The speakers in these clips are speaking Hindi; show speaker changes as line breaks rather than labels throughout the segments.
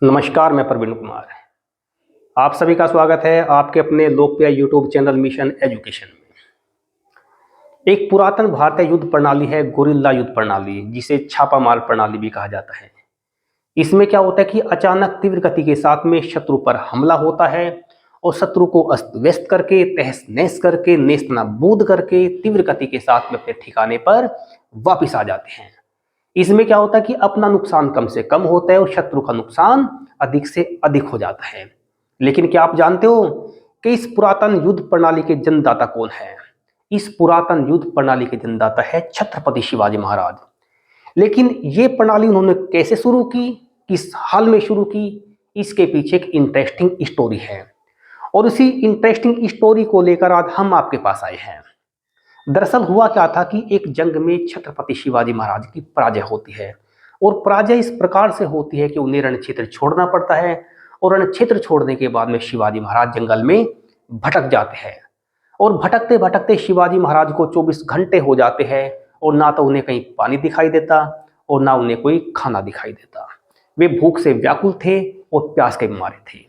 नमस्कार, मैं प्रवीण कुमार। आप सभी का स्वागत है आपके अपने लोकप्रिय यूट्यूब चैनल मिशन एजुकेशन में। एक पुरातन भारतीय युद्ध प्रणाली है गुरिल्ला युद्ध प्रणाली, जिसे छापामार प्रणाली भी कहा जाता है। इसमें क्या होता है कि अचानक तीव्र गति के साथ में शत्रु पर हमला होता है और शत्रु को अस्त व्यस्त करके, तहस नहस करके, नेस्तनाबूद करके तीव्र गति के साथ में अपने ठिकाने पर वापिस आ जाते हैं। इसमें क्या होता है कि अपना नुकसान कम से कम होता है और शत्रु का नुकसान अधिक से अधिक हो जाता है। लेकिन क्या आप जानते हो कि इस पुरातन युद्ध प्रणाली के जन्मदाता कौन है? इस पुरातन युद्ध प्रणाली के जन्मदाता है छत्रपति शिवाजी महाराज। लेकिन ये प्रणाली उन्होंने कैसे शुरू की, किस हाल में शुरू की, इसके पीछे एक इंटरेस्टिंग स्टोरी है और उसी इंटरेस्टिंग स्टोरी को लेकर आज हम आपके पास आए हैं। दरअसल हुआ क्या था कि एक जंग में छत्रपति शिवाजी महाराज की पराजय होती है और पराजय इस प्रकार से होती है कि उन्हें रण क्षेत्र छोड़ना पड़ता है और रण क्षेत्र छोड़ने के बाद में शिवाजी महाराज जंगल में भटक जाते हैं और भटकते भटकते शिवाजी महाराज को 24 घंटे हो जाते हैं और ना तो उन्हें कहीं पानी दिखाई देता और ना उन्हें कोई खाना दिखाई देता। वे भूख से व्याकुल थे और प्यास के मारे थे।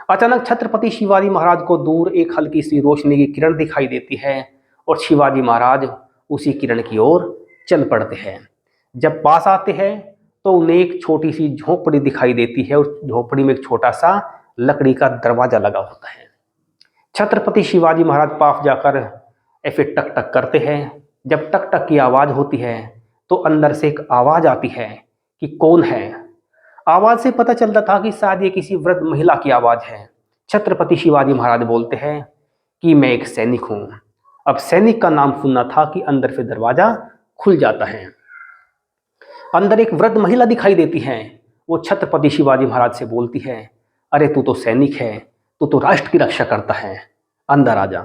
अचानक छत्रपति शिवाजी महाराज को दूर एक हल्की सी रोशनी की किरण दिखाई देती है और शिवाजी महाराज उसी किरण की ओर चल पड़ते हैं। जब पास आते हैं तो उन्हें एक छोटी सी झोपड़ी दिखाई देती है और झोपड़ी में एक छोटा सा लकड़ी का दरवाजा लगा होता है। छत्रपति शिवाजी महाराज पास जाकर ऐसे टक टक करते हैं। जब टक टक की आवाज होती है तो अंदर से एक आवाज आती है कि कौन है। आवाज से पता चलता था कि शायद ये किसी वृद्ध महिला की आवाज है। छत्रपति शिवाजी महाराज बोलते हैं कि मैं एक सैनिक हूं। अब सैनिक का नाम सुनना था कि अंदर से दरवाजा खुल जाता है। अंदर एक वृद्ध महिला दिखाई देती है। वो छत्रपति शिवाजी महाराज से बोलती है, अरे तू तो सैनिक है, तू तो राष्ट्र की रक्षा करता है, अंदर आ जा।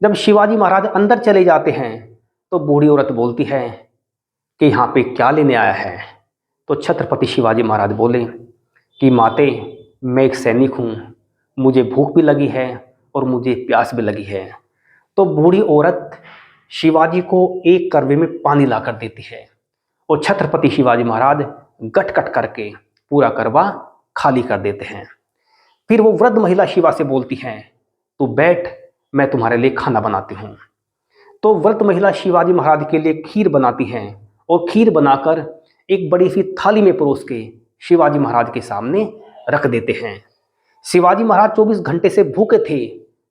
जब शिवाजी महाराज अंदर चले जाते हैं तो बूढ़ी औरत बोलती है कि यहाँ पे क्या लेने आया है। तो छत्रपति शिवाजी महाराज बोले कि माते, मैं एक सैनिक हूँ, मुझे भूख भी लगी है और मुझे प्यास भी लगी है। तो बूढ़ी औरत शिवाजी को एक करवे में पानी लाकर देती है और छत्रपति शिवाजी महाराज गटगट करके पूरा करवा खाली कर देते हैं। फिर वो वृद्ध महिला शिवा से बोलती है, तू बैठ, मैं तुम्हारे लिए खाना बनाती हूँ। तो वृद्ध महिला शिवाजी महाराज के लिए खीर बनाती हैं और खीर बनाकर एक बड़ी सी थाली में परोस के शिवाजी महाराज के सामने रख देते हैं। शिवाजी महाराज 24 घंटे से भूखे थे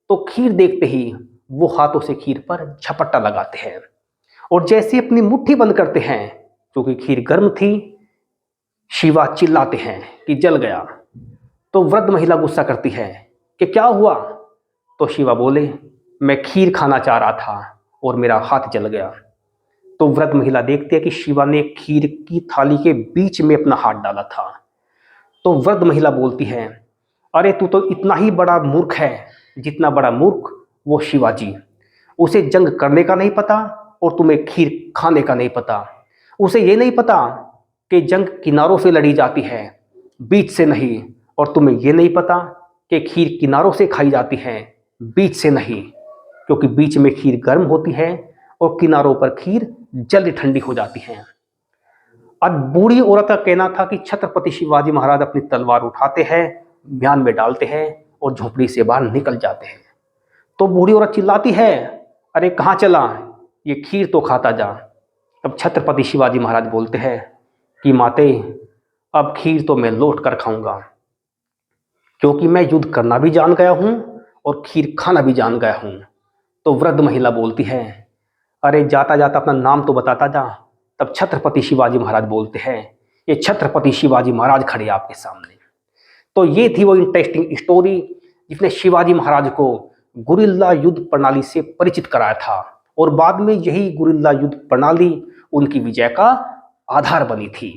तो खीर देखते ही वो हाथों से खीर पर झपट्टा लगाते हैं और जैसे अपनी मुट्ठी बंद करते हैं, क्योंकि खीर गर्म थी, शिवा चिल्लाते हैं कि जल गया। तो वृद्ध महिला गुस्सा करती है कि क्या हुआ। तो शिवा बोले, मैं खीर खाना चाह रहा था और मेरा हाथ जल गया। तो वृद्ध महिला देखती है कि शिवा ने खीर की थाली के बीच में अपना हाथ डाला था। तो वृद्ध महिला बोलती है, अरे तू तो इतना ही बड़ा मूर्ख है जितना बड़ा मूर्ख वो शिवाजी। उसे जंग करने का नहीं पता और तुम्हें खीर खाने का नहीं पता। उसे ये नहीं पता कि जंग किनारों से लड़ी जाती है, बीच से नहीं। और तुम्हें ये नहीं पता कि खीर किनारों से खाई जाती है, बीच से नहीं, क्योंकि बीच में खीर गर्म होती है और किनारों पर खीर जल्दी ठंडी हो जाती है। अब बूढ़ी औरत का कहना था कि छत्रपति शिवाजी महाराज अपनी तलवार उठाते हैं, म्यान में डालते हैं और झोपड़ी से बाहर निकल जाते हैं। तो बूढ़ी औरत चिल्लाती है, अरे कहाँ चला, ये खीर तो खाता जा। तब छत्रपति शिवाजी महाराज बोलते हैं कि माते, अब खीर तो मैं लौट कर खाऊंगा, क्योंकि मैं युद्ध करना भी जान गया हूं और खीर खाना भी जान गया हूं। तो वृद्ध महिला बोलती है, अरे जाता जाता अपना नाम तो बताता जा। तब छत्रपति शिवाजी महाराज बोलते हैं, ये छत्रपति शिवाजी महाराज खड़े आपके सामने। तो ये थी वो इंटरेस्टिंग स्टोरी जिसने शिवाजी महाराज को गुरिल्ला युद्ध प्रणाली से परिचित कराया था और बाद में यही गुरिल्ला युद्ध प्रणाली उनकी विजय का आधार बनी थी।